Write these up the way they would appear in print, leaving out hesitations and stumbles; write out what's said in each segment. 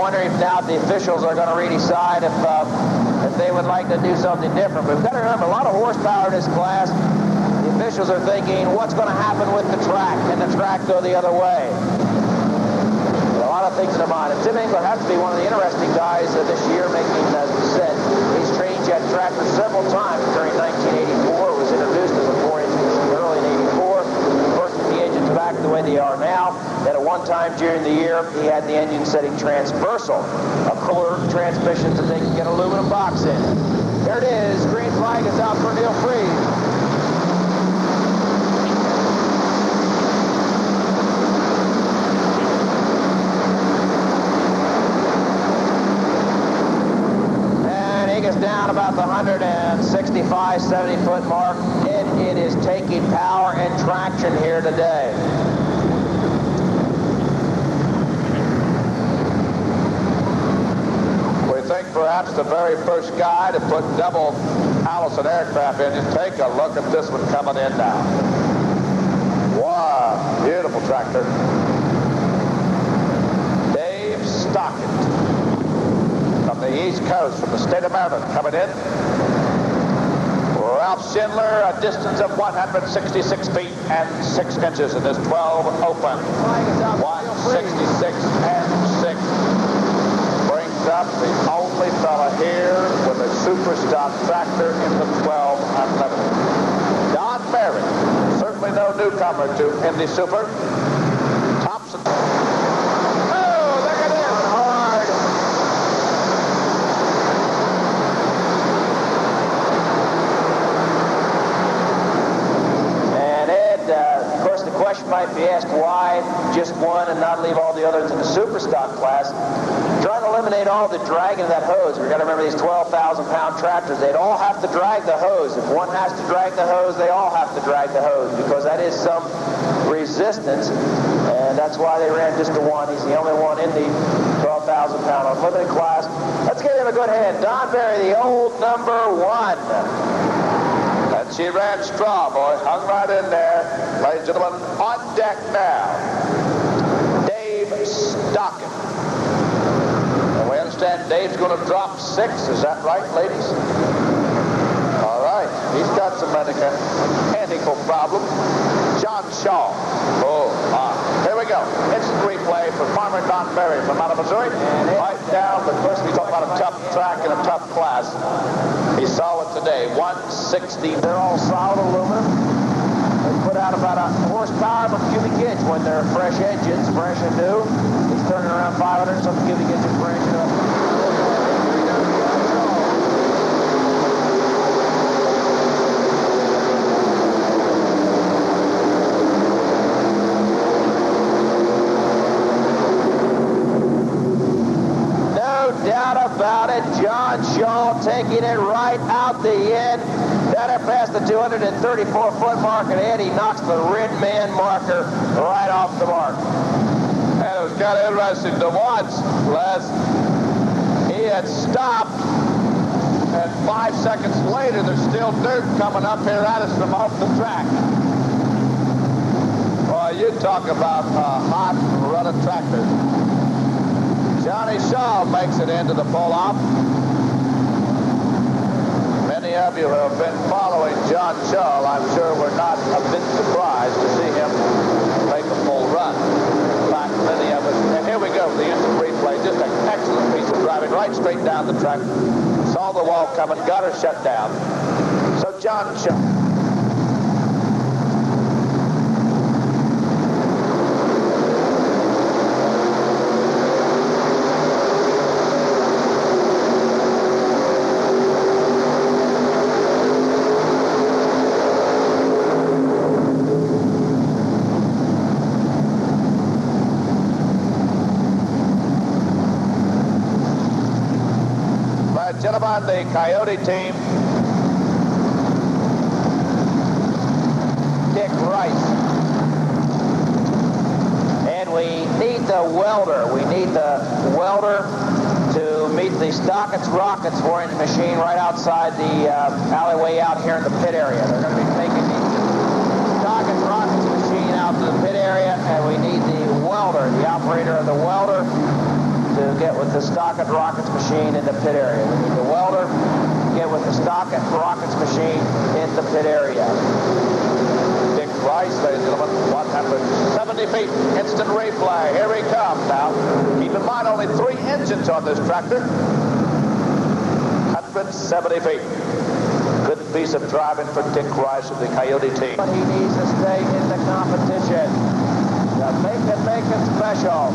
wondering if now the officials are going to decide if they would like to do something different. But we've got to remember, a lot of horsepower in this class. The officials are thinking, what's going to happen with the track? Can the track go the other way? A lot of things in their mind. And Tim Engler has to be one of the interesting guys this year, making, as we said, he's trained jet tractor several times during 1984. It was introduced as a 4-inch machine early in 84. First with the engines back the way they are now. Then at one time during the year, he had the engine setting transversal, a cooler transmission that they can get an aluminum box in. There it is. Green flag is out for Neil Freed. Down about the 165, 70-foot mark, and it is taking power and traction here today. We think perhaps the very first guy to put double Allison aircraft engines. Take a look at this one coming in now. Wow, beautiful tractor. Dave Stockett. From the East Coast, from the state of Maryland, coming in. Ralph Schindler, a distance of 166 feet and 6 inches in this 12 open. 166 and 6. Brings up the only fella here with a super stock tractor in the 12 Unlimited. Don Berry, certainly no newcomer to Indy Super. Thompson. Might be asked why just one and not leave all the others in the super stock class. Trying to eliminate all the dragging of that hose. We've got to remember these 12,000-pound tractors. They'd all have to drag the hose. If one has to drag the hose, they all have to drag the hose because that is some resistance, and that's why they ran just the one. He's the only one in the 12,000-pound unlimited class. Let's give him a good hand. Don Berry, the old number 1. She ran straw, boy. Hung right in there. Ladies and gentlemen, on deck now, Dave Stockett. And we understand Dave's going to drop 6. Is that right, ladies? All right. He's got some mechanical problem. John Shaw. Here we go. Instant replay for Farmer Don Berry from out of Missouri. Right down, but first we talk about a tough track and a tough class. He's solid today, 160. They're all solid aluminum. They put out about a horsepower per cubic inch when they're fresh engines, fresh and new. He's turning around 500 something cubic inches per inch. About it, John Shaw taking it right out the end. Down there past the 234-foot mark, and Eddie knocks the red man marker right off the mark. And it was kind of interesting to watch, Les. He had stopped, and 5 seconds later, there's still dirt coming up here at us from off the track. Boy, you talk about a hot running tractor. Johnny Shaw makes it into the pull-off. Many of you who have been following John Shaw, I'm sure were not a bit surprised to see him make a full run. In fact, many of us, and here we go, the instant replay, just an excellent piece of driving, right straight down the track. Saw the wall coming, got her shut down. So John Shaw. Gentlemen, the Coyote team. Dick Rice. And we need the welder. We need the welder to meet the Stockett's rockets for in the machine right outside the alleyway out here in the pit area. They're going to be taking the Stockett's rockets machine out to the pit area, and we need the welder, the operator of the welder, to get with the Stockett Rockets machine in the pit area. We need the welder to get with the Stockett Rockets machine in the pit area. Dick Rice, ladies and gentlemen, 170 feet, instant replay. Here he comes now. Keep in mind, only 3 engines on this tractor. 170 feet. Good piece of driving for Dick Rice of the Coyote team. But he needs to stay in the competition. The make it special.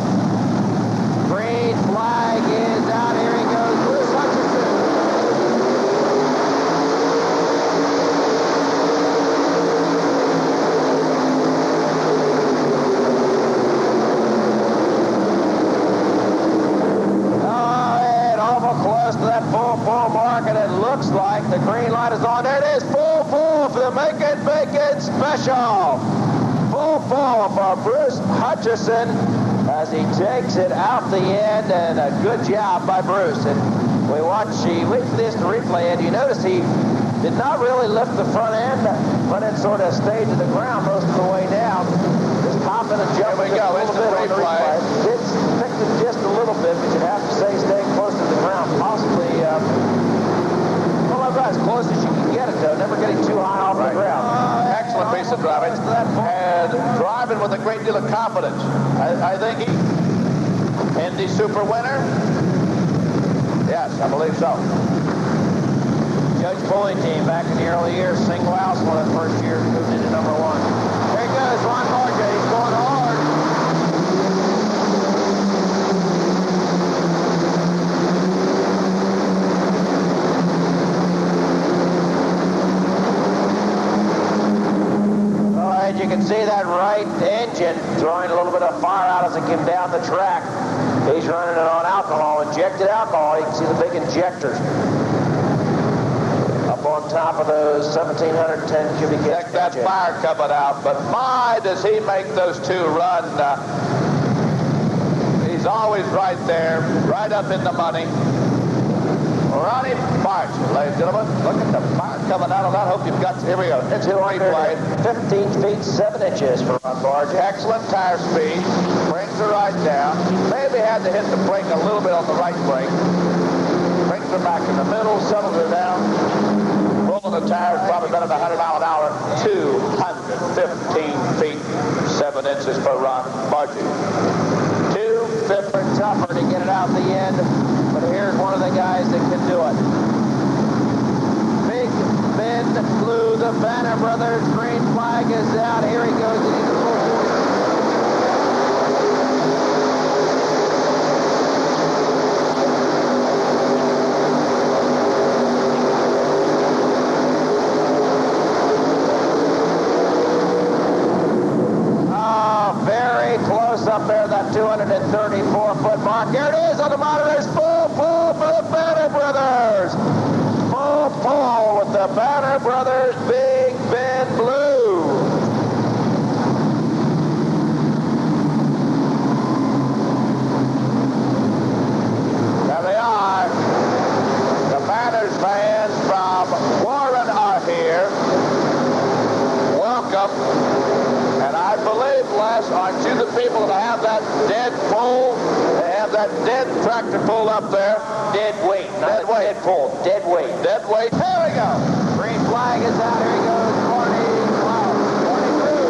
Green flag is out. Here he goes. Bruce Hutcherson. And it looks like the green light is on. There it is. Full for the make it special. Full for Bruce Hutcherson as he takes it out the end, and a good job by Bruce. And we wait for this to replay, and you notice he did not really lift the front end sort of stayed to the ground most of the way down. Just hopping and jumping a little bit on the replay. Did pick it just a little bit, but you'd have to say staying close to the ground. Possibly as close as you can get it, though, never getting too high off the ground. Excellent piece of driving, and driving with a great deal of confidence. I think Indy Super winner. Yes, I believe so. Judge Pulley team back in the early years, single house one of the first years, moved into #1. There he goes, Ron Barger. He's going hard. You can see that right engine throwing a little bit of fire out as it came down the track. He's running it on alcohol, injected alcohol. You can see the big injectors up on top of those 1,710 cubic inch. That fire coming out, but my, does he make those two run. He's always right there, right up in the money. Ronnie Barger, ladies and gentlemen, look at the fire coming out of that. Hope you've got, here we go, it's replay. 15 feet 7 inches for Ron Barger. Excellent tire speed, brings her right down. Maybe had to hit the brake a little bit on the right brake. Brings her back in the middle, settles her down. Pulling the tires probably better than 100 miles an hour. 215 feet 7 inches for Ron Barger. 250. Tougher to get it out the end. But here's one of the guys that can do it. Big Ben Blue, the Banner Brothers. Green flag is out. Here he goes. And he's full force. Oh, very close up there, that 234-foot mark. Here it is on the monitors. Full for the Banner Brothers. Full with the Banner Brothers. Big Ben Blue. There they are. The Banners fans from Warren are here. Welcome. And I believe, Les, aren't you the people that have that dead pole? They have that dead tractor pulled up there. Dead weight. Dead weight. Dead pull. Dead weight. Dead weight. Here we go. Green flag is out. Here he goes. Barney Klaus. Barney through.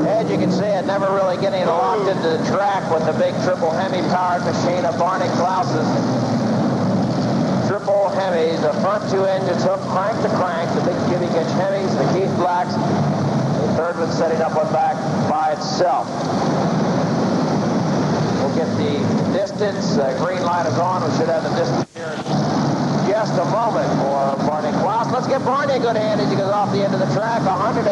As you can see, it never really getting locked into the track with the big triple Hemi-powered machine of Barney Klaus's. Triple Hemis, the front 2 engines hooked crank to crank, the big cubic inch Hemis, the Keith Blacks, the third one setting up one back by itself. We'll get the distance. Green light is on. We should have the distance here in just a moment for Barney Klaus. Let's get Barney a good hand as he goes off the end of the track. 151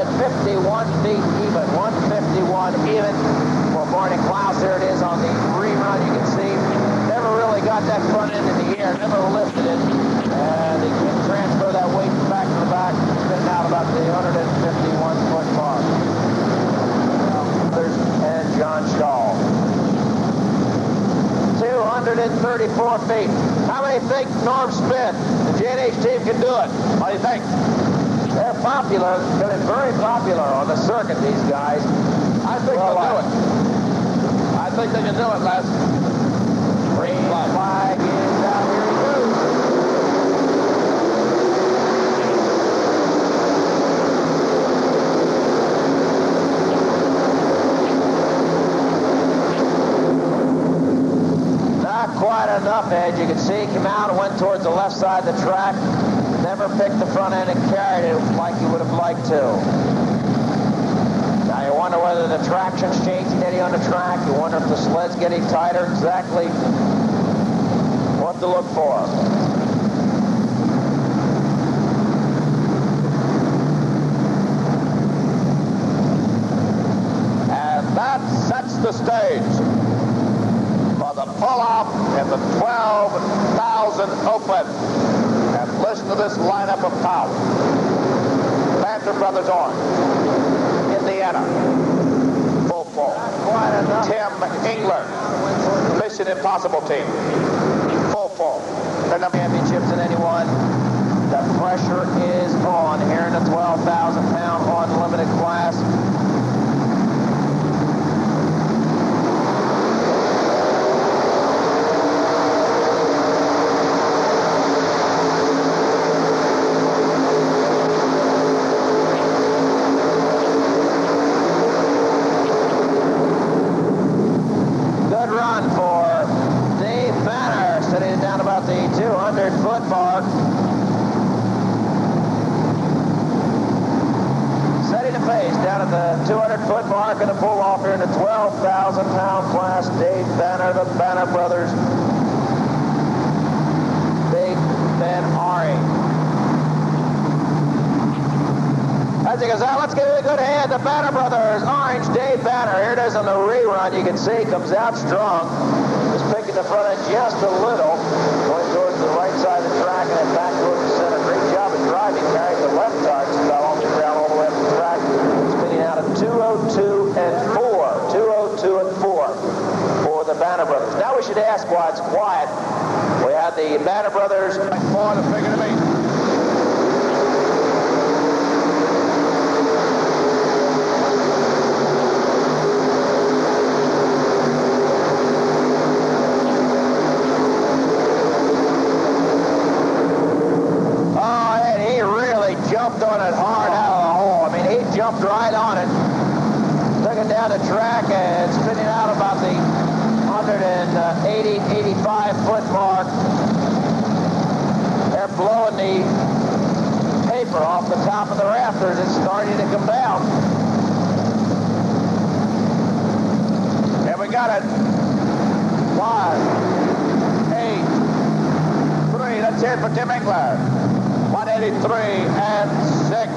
feet even. 151 even for Barney Klaus. There it is on the rerun. You can see never really got that front end in the air. Never lifted it. And he can transfer that weight back to the back. Spitting out about the 151-foot mark. And John Stahl. 234 feet. How many think Norm Smith, the J&H team, can do it? What do you think? They're popular, been very popular on the circuit, these guys. I think they'll do it. I think they can do it, Les. Green flag is out. Here he goes. Not quite enough edge. You can see he came out and went towards the left side of the track. Never picked the front end and carried it like he would have liked to. Now you wonder whether the traction's changing any on the track. You wonder if the sled's getting tighter. Exactly what to look for. And that sets the stage for the pull-off in the 12,000 Open. And listen to this lineup of power. Panther Brothers Orange, Indiana, full full. Tim Engler, Mission Impossible team, full full. They're not championships in anyone. The pressure is on here in the 12,000-pound unlimited class. Down at the 200-foot mark in the pull-off here in the 12,000-pound class. Dave Banner, the Banner brothers. Big Ben Ari. As he goes out, let's give it a good hand. The Banner brothers, Orange, Dave Banner. Here it is on the rerun. You can see he comes out strong. Just picking the front end just a little. Going towards the right side of the track and then back towards the center. Great job of driving. Carried the left tire all the way around all the way up the track. Spinning out of 202 and 4. 202 and 4 for the Banner brothers. Now we should ask why it's quiet. We had the Banner brothers. 4 to figure to me. Jumped on it hard out of the hole. I mean, he jumped right on it. Took it down the track and spinning out about the 180, 85-foot mark. They're blowing the paper off the top of the rafters. It's starting to come down. And we got it. 1, 8, 3. Let's hear it for Tim Engler. 183 and 6.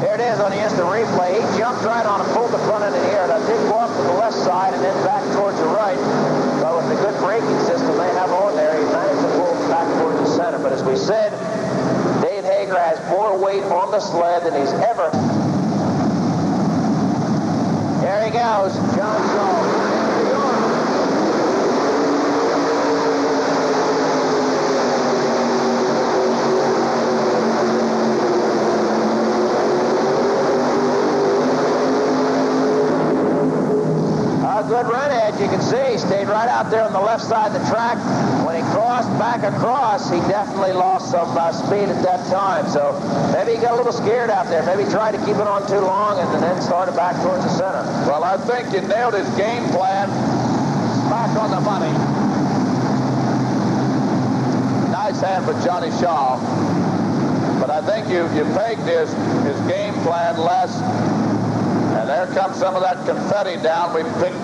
Here it is on the instant replay. He jumped right on and pulled the front end in the air. That did go off to the left side and then back towards the right. But with the good braking system they have on there, he managed to pull back towards the center. But as we said, Dave Hager has more weight on the sled than he's ever. There he goes, John Shaw. Good run edge, you can see. He stayed right out there on the left side of the track. When he crossed back across, he definitely lost some speed at that time. So maybe he got a little scared out there. Maybe he tried to keep it on too long and then started back towards the center. Well, I think you nailed his game plan. Back on the money. Nice hand for Johnny Shaw. But I think you pegged his game plan less. And there comes some of that confetti down. We pick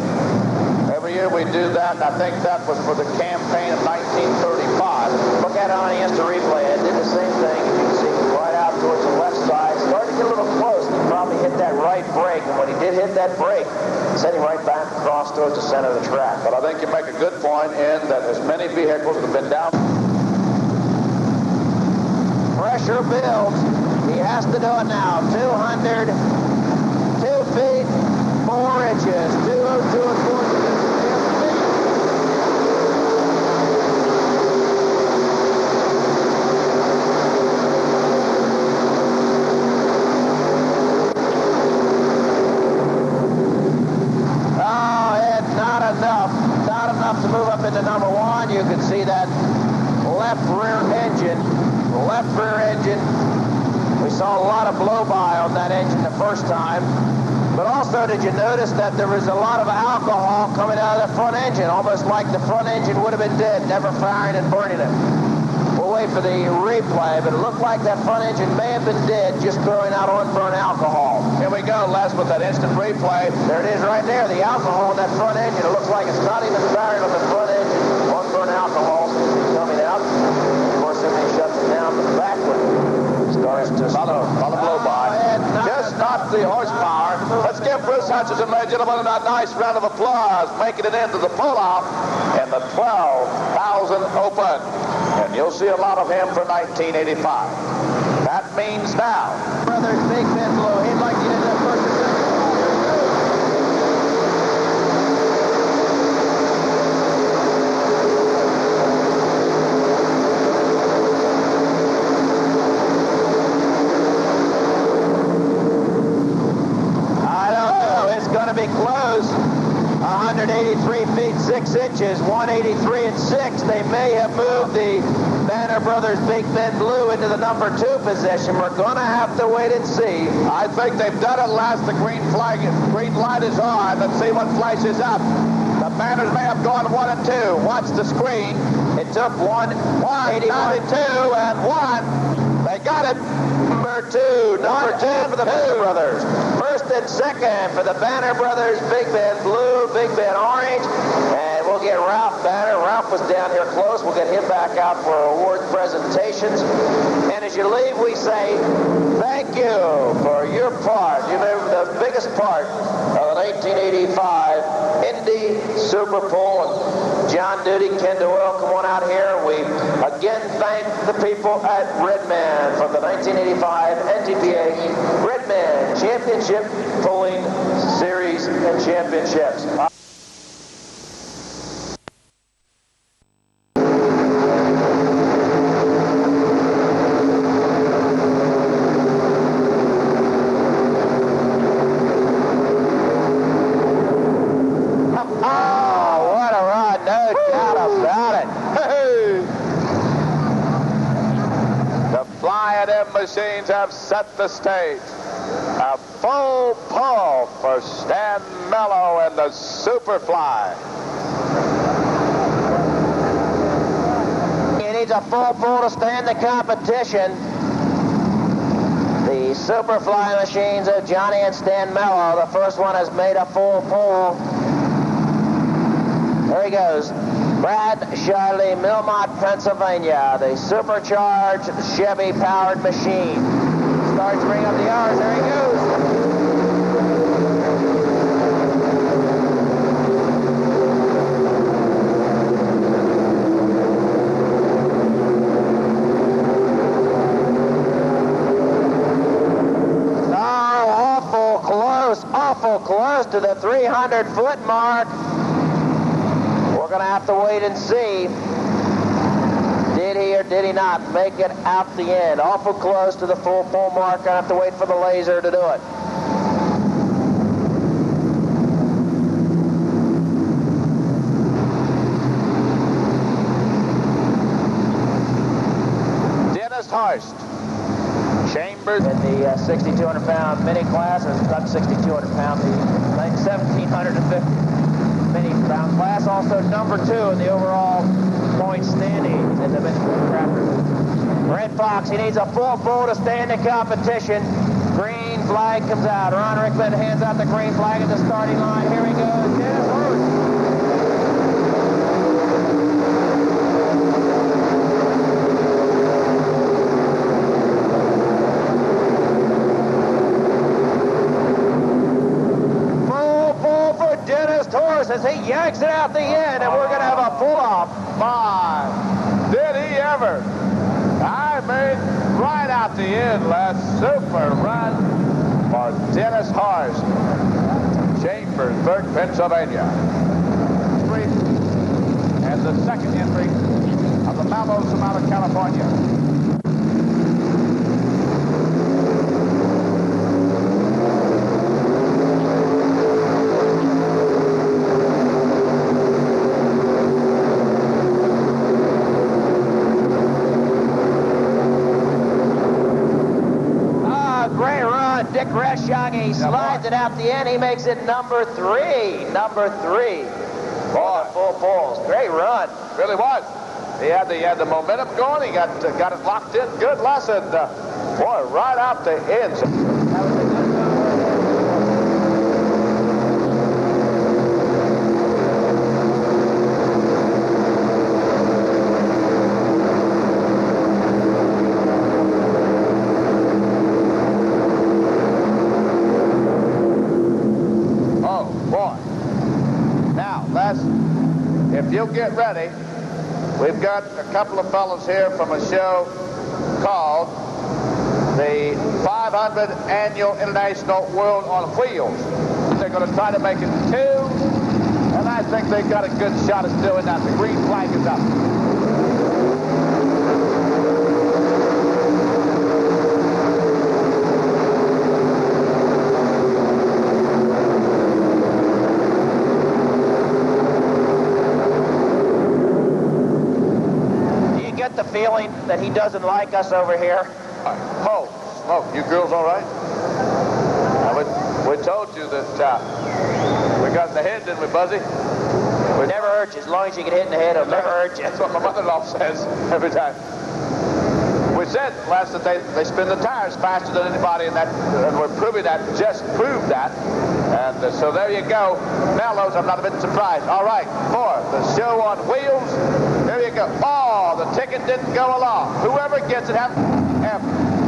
every year we do that, and I think that was for the campaign of 1935. Look at it on the instant replay. It did the same thing. As you can see, right out towards the left side. Started to get a little close. He probably hit that right brake, and when he did hit that brake, sent him right back across towards the center of the track. But I think you make a good point in that as many vehicles have been down. Pressure builds. He has to do it now. 202 feet, 4 inches. 202 and 4 inches. enough to move up into number 1. You can see that left rear engine. We saw a lot of blow-by on that engine the first time. But also, did you notice that there was a lot of alcohol coming out of the front engine, almost like the front engine would have been dead, never firing and burning it. We'll wait for the replay, but it looked like that front engine may have been dead, just throwing out unburned alcohol. Here we go, Les, with that instant replay. There it is right there, the alcohol in that front engine. It looks like it's not even firing on the front engine. Unburned alcohol coming out. Of course, then he shuts it down to the back one. Starts to Follow blow-by. Just not the horsepower. Let's give Bruce Hutchison, ladies and gentlemen, a nice round of applause, making it into the pull-off in the 12,000 Open. And you'll see a lot of him for 1985. That means now. Brothers, Big Ben Blue. He'd like to get into that first or second. Be close. 183 feet 6 inches, 183 and 6. They may have moved the Banner Brothers Big Ben Blue into the number 2 position. We're going to have to wait and see. I think they've done it last. The green light is on. Let's see what flashes up. The Banners may have gone 1 and 2. Watch the screen. It took 1, 82 and 1. They got it. Number 2 for the Banner Brothers. First and second for the Banner Brothers, Big Ben Blue, Big Ben Orange. And we'll get Ralph Banner. Ralph was down here close. We'll get him back out for award presentations. And as you leave, we say thank you for your part. You remember the biggest part of the 1985 Indy Super Bowl. And John Duty, Ken Doyle, come on out here. We again thank the people at Redman for the 1985 NTPA Redman Championship Pulling Series and Championships. Machines have set the stage. A full pull for Stan Mello and the Superfly. He needs a full pull to stand the competition. The Superfly machines of Johnny and Stan Mello. The first one has made a full pull. There he goes. Brad Shiley, Millmont, Pennsylvania, the supercharged Chevy-powered machine. Starts to bring up the hours. There he goes. Oh, awful close to the 300-foot mark. We're going to have to wait and see. Did he or did he not make it out the end? Awful close to the full pull mark. Going to have to wait for the laser to do it. Dennis Horst. Chambers. In the 6,200-pound mini class, or not 6,200-pound, the 1,750. Mini-pound class, also number 2 in the overall point standings in the mini crafters. Red Fox, he needs a full pull to stay in the competition. Green flag comes out. Ron Rickman hands out the green flag at the starting line. Here he goes. Dennis Horst. As he yanks it out the end, and we're going to have a pull-off. My, did he ever? I mean, right out the end, last super run for Dennis Horst. Chambersburg, Pennsylvania. And the second entry of the Mallows from out of California. Breshoggy slides it out the end. He makes it number 3. Number 3. Boy, full pulls. Great run. Really was. He had the momentum going. He got it locked in. Good lesson. Boy, right out the ends. If you'll get ready, we've got a couple of fellows here from a show called the 500 Annual International World on Wheels. They're going to try to make it 2, and I think they've got a good shot at doing that. The green flag is up. The feeling that he doesn't like us over here. Oh, smoke. You girls all right? We told you that we got in the head, didn't we, Buzzy? We never hurt you. As long as you get hit in the head, it'll never hurt you. That's what my mother-in-law says every time. We said last that they spin the tires faster than anybody in that, and we're proving that, just proved that. And so there you go. Mellows, I'm not a bit surprised. All right, for the show on wheels, there you go. Oh, the ticket didn't go along. Whoever gets it, have.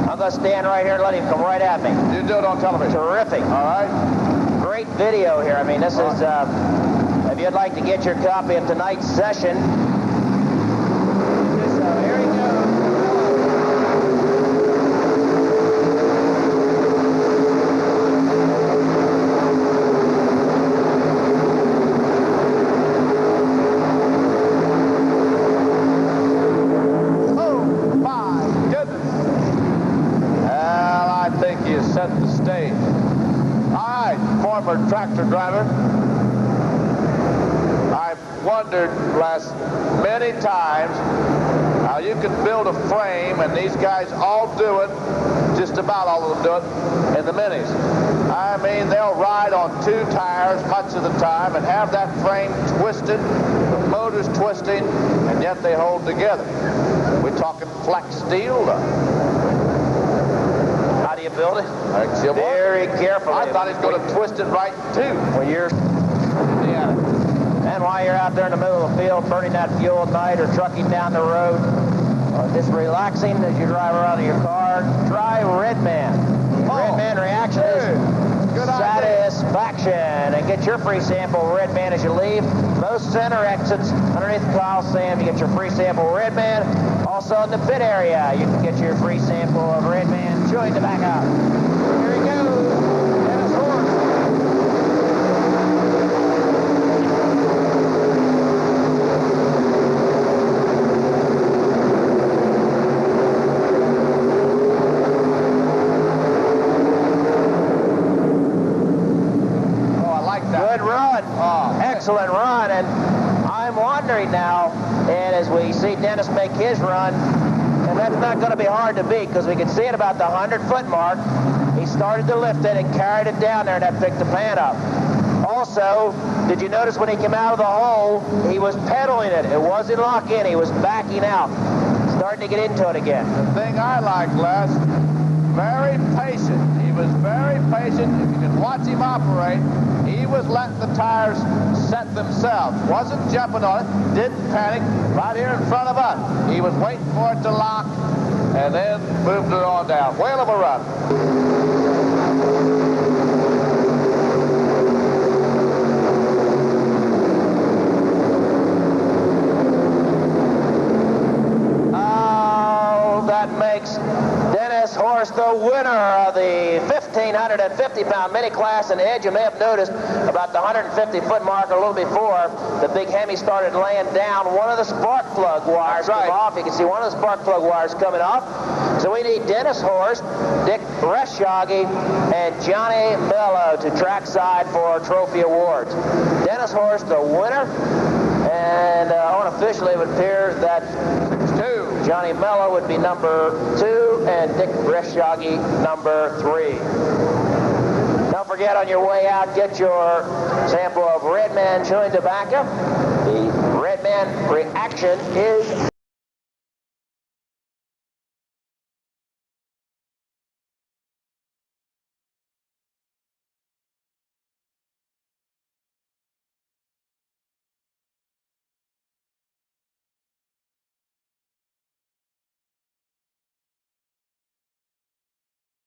I'm going to stand right here and let him come right at me. You do it on television. Terrific. All right. Great video here. I mean, this is, if you'd like to get your copy of tonight's session, here he goes. Set the stage. All right, former tractor driver. I've wondered many times how you can build a frame, and these guys all do it, just about all of them do it, in the minis. I mean, they'll ride on 2 tires much of the time and have that frame twisted, the motor's twisting, and yet they hold together. We're talking flex steel. How do you build it? Very carefully. I thought he was going to twist it right, too. Well, and while you're out there in the middle of the field burning that fuel at night or trucking down the road or just relaxing as you drive around in your car, try Redman. Redman reaction is good satisfaction. And get your free sample of Redman as you leave. Most center exits underneath the Coliseum, you get your free sample of Redman. Also in the pit area, you can get your free sample of Redman chewing tobacco. Here he goes. Dennis Horst. Oh, I like that. Good run. Oh, excellent run. And I'm wondering now, and as we see Dennis make his run, and that's not going to be hard to beat because we can see it about the 100-foot mark. He started to lift it and carried it down there, and that picked the pan up. Also, did you notice when he came out of the hole, he was pedaling it. It wasn't lock in. He was backing out, starting to get into it again. The thing I like, Les, very patient. He was very patient. If you can watch him operate, he was letting the tires set themselves. Wasn't jumping on it. Didn't panic. Right here in front of us. He was waiting for it to lock and then moved it on down. Whale of a run. That makes Dennis Horst the winner of the 1,550-pound mini class. And Ed, you may have noticed about the 150-foot mark a little before, the big Hemi started laying down. One of the spark plug wires come off. You can see one of the spark plug wires coming off. So we need Dennis Horst, Dick Breshoggy, and Johnny Mello to trackside for our trophy awards. Dennis Horst, the winner. And unofficially, it would appear that Johnny Mello would be number 2 and Dick Breshoggy number 3. forget on your way out, get your sample of Red Man chewing tobacco. The Red Man reaction is